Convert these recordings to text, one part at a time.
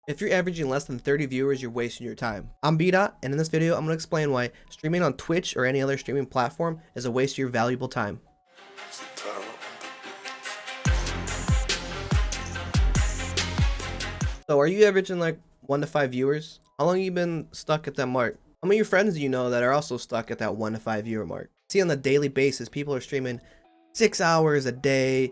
If you're averaging less than 30 viewers, you're wasting your time. I'm B.Dot, and in this video, I'm going to explain why streaming on Twitch or any other streaming platform is a waste of your valuable time. So are you averaging like 1 to 5 viewers? How long have you been stuck at that mark? How many of your friends do you know that are also stuck at that 1 to 5 viewer mark? See, on a daily basis, people are streaming 6 hours a day,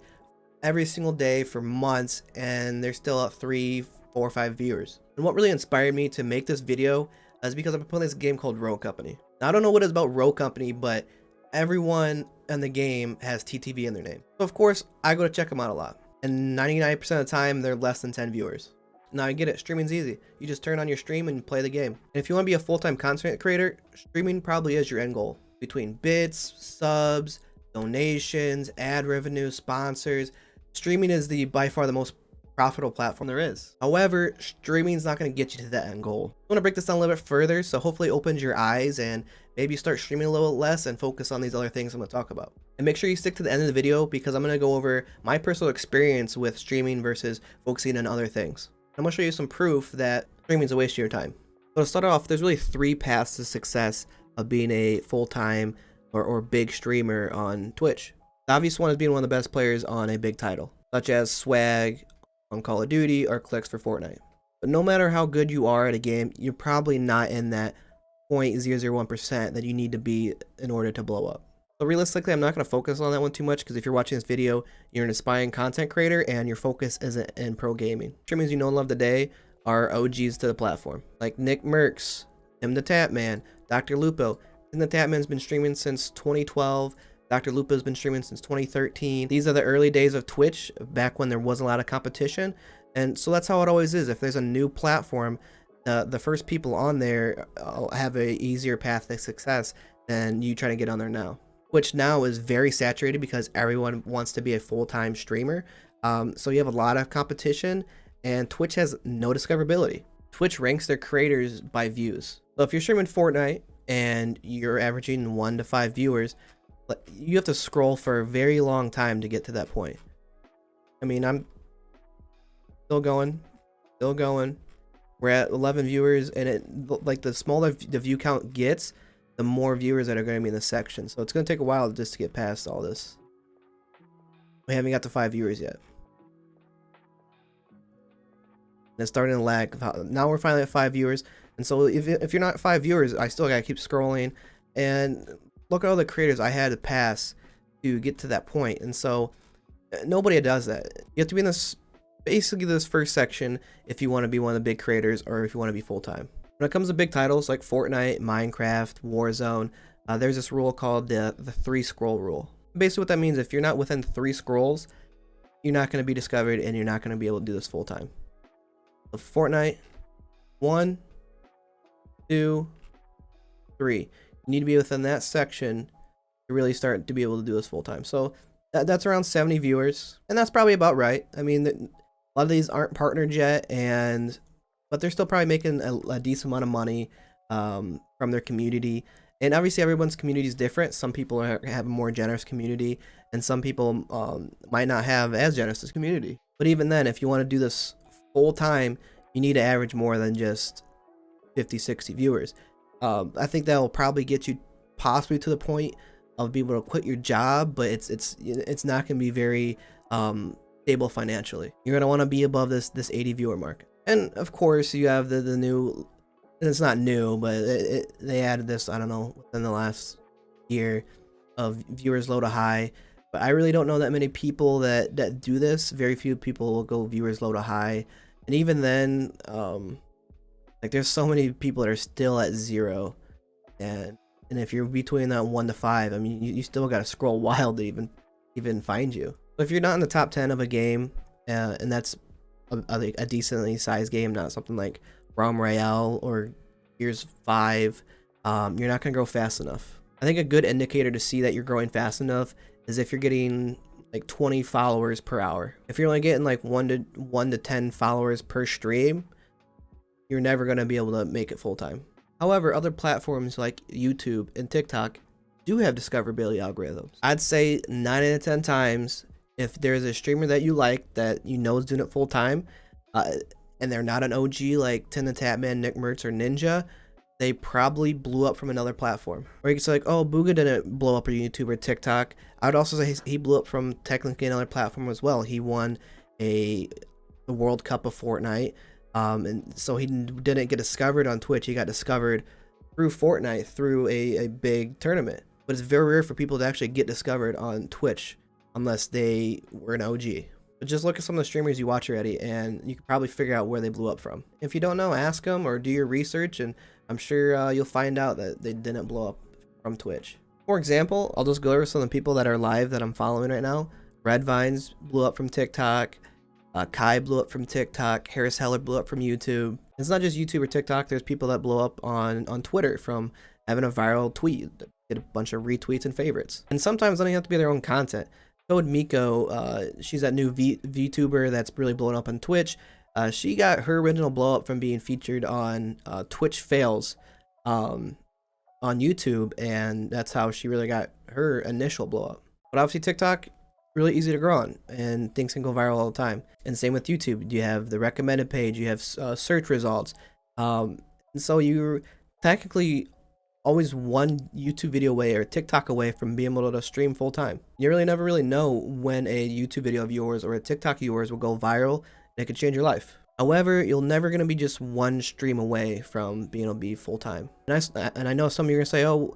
every single day for months, and they're still at 3, 4, 5 viewers. And what really inspired me to make this video is because I've been playing this game called Row Company. Now, I don't know what it's about Row Company, but everyone in the game has TTV in their name. So of course, I go to check them out a lot. And 99% of the time, they're less than 10 viewers. Now I get it, streaming's easy. You just turn on your stream and play the game. And if you want to be a full-time content creator, streaming probably is your end goal. Between bits, subs, donations, ad revenue, sponsors, streaming is by far the most profitable platform there is. However, streaming is not going to get you to that end goal. I want to break this down a little bit further, so hopefully it opens your eyes and maybe start streaming a little less and focus on these other things I'm going to talk about. And make sure you stick to the end of the video because I'm going to go over my personal experience with streaming versus focusing on other things. I'm going to show you some proof that streaming is a waste of your time. So to start off, there's really 3 paths to success of being a full-time or big streamer on Twitch. The obvious one is being one of the best players on a big title, such as swag on Call of Duty or clicks for Fortnite. But no matter how good you are at a game, you're probably not in that 0.001% that you need to be in order to blow up. So realistically, I'm not going to focus on that one too much because if you're watching this video, you're an aspiring content creator and your focus isn't in pro gaming. Streamers you know and love today are OGs to the platform, like Nick Mercs, Tim the Tapman, Dr. Lupo. Tim the Tapman's been streaming since 2012. Dr. Lupo's been streaming since 2013. These are the early days of Twitch, back when there wasn't a lot of competition. And so that's how it always is. If there's a new platform, the first people on there have a easier path to success than you trying to get on there now. Which now is very saturated because everyone wants to be a full-time streamer. So you have a lot of competition and Twitch has no discoverability. Twitch ranks their creators by views. So if you're streaming Fortnite and you're averaging 1 to 5 viewers, you have to scroll for a very long time to get to that point. I mean, I'm still going. We're at 11 viewers and like the smaller the view count gets, the more viewers that are going to be in the section. So it's going to take a while just to get past all this. We haven't got to 5 viewers yet. And it's starting to lag. Now we're finally at 5 viewers. And so if you're not 5 viewers, I still got to keep scrolling. And look at all the creators I had to pass to get to that point. And so nobody does that. You have to be in this, basically this first section if you want to be one of the big creators or if you want to be full-time. When it comes to big titles like Fortnite, Minecraft, Warzone, there's this rule called the 3 scroll rule. Basically what that means, if you're not within 3 scrolls, you're not going to be discovered and you're not going to be able to do this full time. So Fortnite, 1, 2, 3. You need to be within that section to really start to be able to do this full time. So that's around 70 viewers, and that's probably about right. I mean, a lot of these aren't partnered yet, but they're still probably making a decent amount of money from their community. And obviously everyone's community is different. Some people have a more generous community and some people might not have as generous as community. But even then, if you want to do this full time, you need to average more than just 50, 60 viewers. I think that will probably get you possibly to the point of being able to quit your job, but it's not going to be very stable financially. You're going to want to be above this 80 viewer mark. And of course, you have the new, and it's not new, but they added this, I don't know, within the last year of viewers low to high. But I really don't know that many people that do this. Very few people will go viewers low to high. And even then, like there's so many people that are still at 0. And if you're between that 1 to 5, I mean, you still got to scroll wild to even find you. So if you're not in the top 10 of a game, and that's a decently sized game, not something like Realm Royale or Gears 5, you're not going to grow fast enough. I think a good indicator to see that you're growing fast enough is if you're getting like 20 followers per hour. If you're only getting like 1 to 10 followers per stream, you're never going to be able to make it full time. However, other platforms like YouTube and TikTok do have discoverability algorithms. I'd say 9 out of 10 times, if there's a streamer that you like that you know is doing it full time, and they're not an OG like Tin the Tatman, Nick Mertz, or Ninja, they probably blew up from another platform. Or you can say like, oh, Booga didn't blow up on YouTube or TikTok. I would also say he blew up from technically another platform as well. He won the World Cup of Fortnite, and so he didn't get discovered on Twitch. He got discovered through Fortnite through a big tournament. But it's very rare for people to actually get discovered on Twitch unless they were an OG. But just look at some of the streamers you watch already, and you can probably figure out where they blew up from. If you don't know, ask them or do your research, and I'm sure you'll find out that they didn't blow up from Twitch. For example, I'll just go over some of the people that are live that I'm following right now. Red Vines blew up from TikTok. Kai blew up from TikTok. Harris Heller blew up from YouTube. It's not just YouTube or TikTok. There's people that blow up on Twitter from having a viral tweet that get a bunch of retweets and favorites. And sometimes they don't have to be their own content. Code Miko, she's that new VTuber that's really blowing up on Twitch. She got her original blow up from being featured on Twitch Fails on YouTube, and that's how she really got her initial blow up. But obviously TikTok, really easy to grow on, and things can go viral all the time. And same with YouTube. You have the recommended page, you have search results, and so you're technically always one YouTube video away or TikTok away from being able to stream full time. You really never really know when a YouTube video of yours or a TikTok of yours will go viral and it could change your life. However, you're never going to be just one stream away from being able to be full time. And I know some of you are going to say, oh,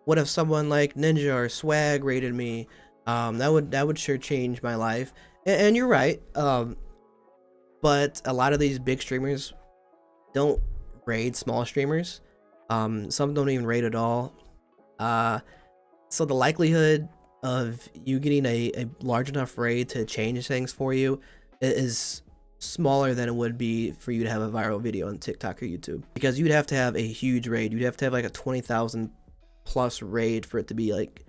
what if someone like Ninja or Swag rated me? That would sure change my life. And you're right. But a lot of these big streamers don't raid small streamers. Some don't even rate at all. So the likelihood of you getting a large enough raid to change things for you is smaller than it would be for you to have a viral video on TikTok or YouTube, because you'd have to have a huge raid. You'd have to have like a 20,000 plus raid for it to be like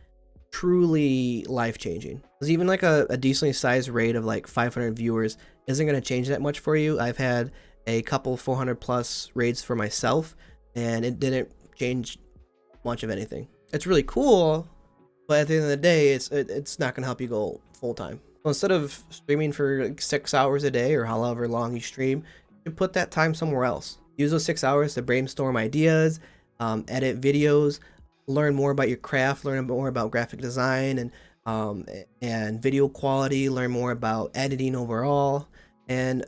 truly life-changing. Because even like a decently sized raid of like 500 viewers isn't going to change that much for you. I've had a couple 400 plus raids for myself, and it didn't change much of anything. It's really cool, but at the end of the day, it's not gonna help you go full time. So instead of streaming for like 6 hours a day or however long you stream, you put that time somewhere else. Use those 6 hours to brainstorm ideas, edit videos, learn more about your craft, learn more about graphic design and video quality, learn more about editing overall, and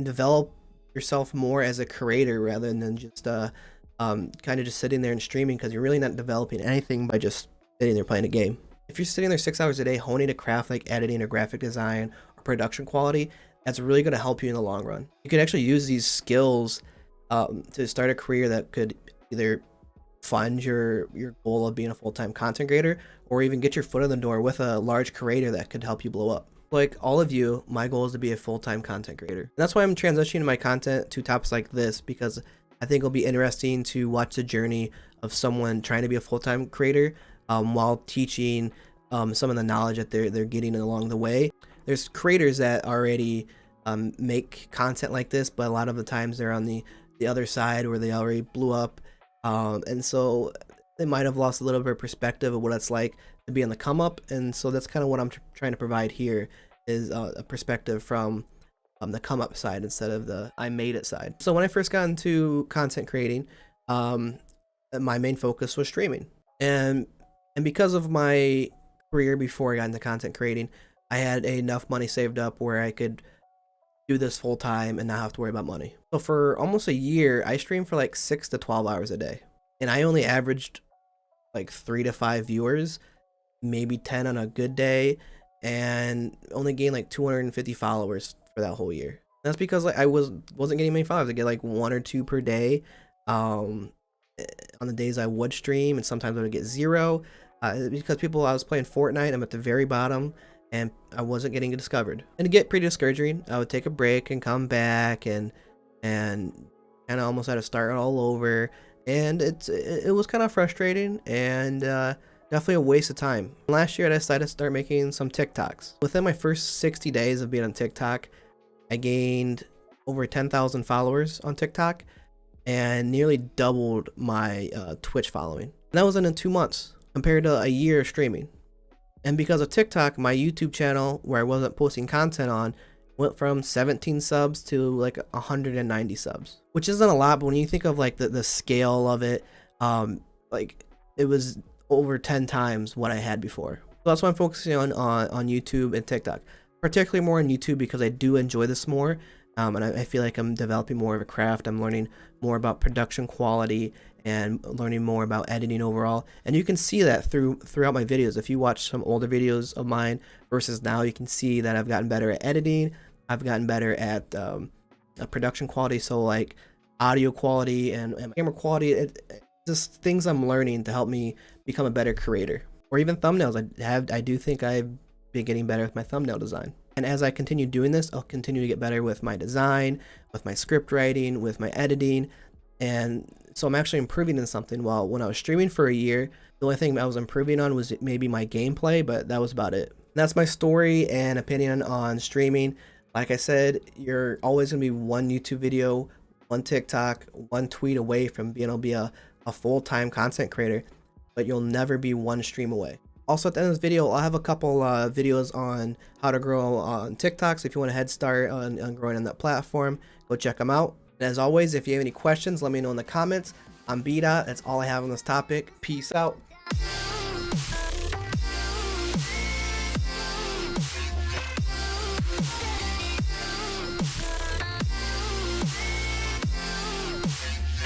develop yourself more as a creator rather than just kind of just sitting there and streaming, because you're really not developing anything by just sitting there playing a game. If you're sitting there 6 hours a day honing a craft like editing or graphic design or production quality, that's really going to help you in the long run. You could actually use these skills to start a career that could either fund your goal of being a full-time content creator, or even get your foot in the door with a large creator that could help you blow up. Like all of you, my goal is to be a full-time content creator. And that's why I'm transitioning my content to topics like this, because I think it'll be interesting to watch the journey of someone trying to be a full-time creator while teaching some of the knowledge that they're getting along the way. There's creators that already make content like this, but a lot of the times they're on the other side where they already blew up, and so they might have lost a little bit of perspective of what it's like to be on the come up. And so that's kind of what I'm trying to provide here, is a perspective from the come up side instead of the I made it side. So when I first got into content creating, my main focus was streaming, and because of my career before I got into content creating, I had enough money saved up where I could do this full time and not have to worry about money. So for almost a year, I streamed for like 6 to 12 hours a day, and I only averaged like 3 to 5 viewers, maybe 10 on a good day, and only gained like 250 followers for that whole year. And that's because like I wasn't getting many followers. I get like 1 or 2 per day on the days I would stream, and sometimes I would get 0 because I was playing Fortnite. I'm at the very bottom and I wasn't getting discovered, and to get pretty discouraging. I would take a break and come back and kind of almost had to start all over, and it was kind of frustrating and definitely a waste of time. Last year I decided to start making some TikToks. Within my first 60 days of being on TikTok, I gained over 10,000 followers on TikTok and nearly doubled my Twitch following. And that was in 2 months compared to a year of streaming. And because of TikTok, my YouTube channel, where I wasn't posting content on, Went from 17 subs to like 190 subs, which isn't a lot, but when you think of like the scale of it, like it was over 10 times what I had before. So that's why I'm focusing on YouTube and TikTok, particularly more on YouTube because I do enjoy this more. And I feel like I'm developing more of a craft. I'm learning more about production quality and learning more about editing overall. And you can see that throughout my videos. If you watch some older videos of mine versus now, you can see that I've gotten better at editing. I've gotten better at production quality. So like audio quality and camera quality, just things I'm learning to help me become a better creator. Or even thumbnails. I do think I've been getting better with my thumbnail design. And as I continue doing this, I'll continue to get better with my design, with my script writing, with my editing. And so I'm actually improving in something. Well, when I was streaming for a year, the only thing I was improving on was maybe my gameplay, but that was about it. And that's my story and opinion on streaming. Like I said, you're always going to be one YouTube video, one TikTok, one tweet away from being able to be a full-time content creator, but you'll never be one stream away. Also, at the end of this video, I'll have a couple videos on how to grow on TikTok. So if you want a head start on growing on that platform, go check them out. And as always, if you have any questions, let me know in the comments. I'm B-Dot. That's all I have on this topic. Peace out.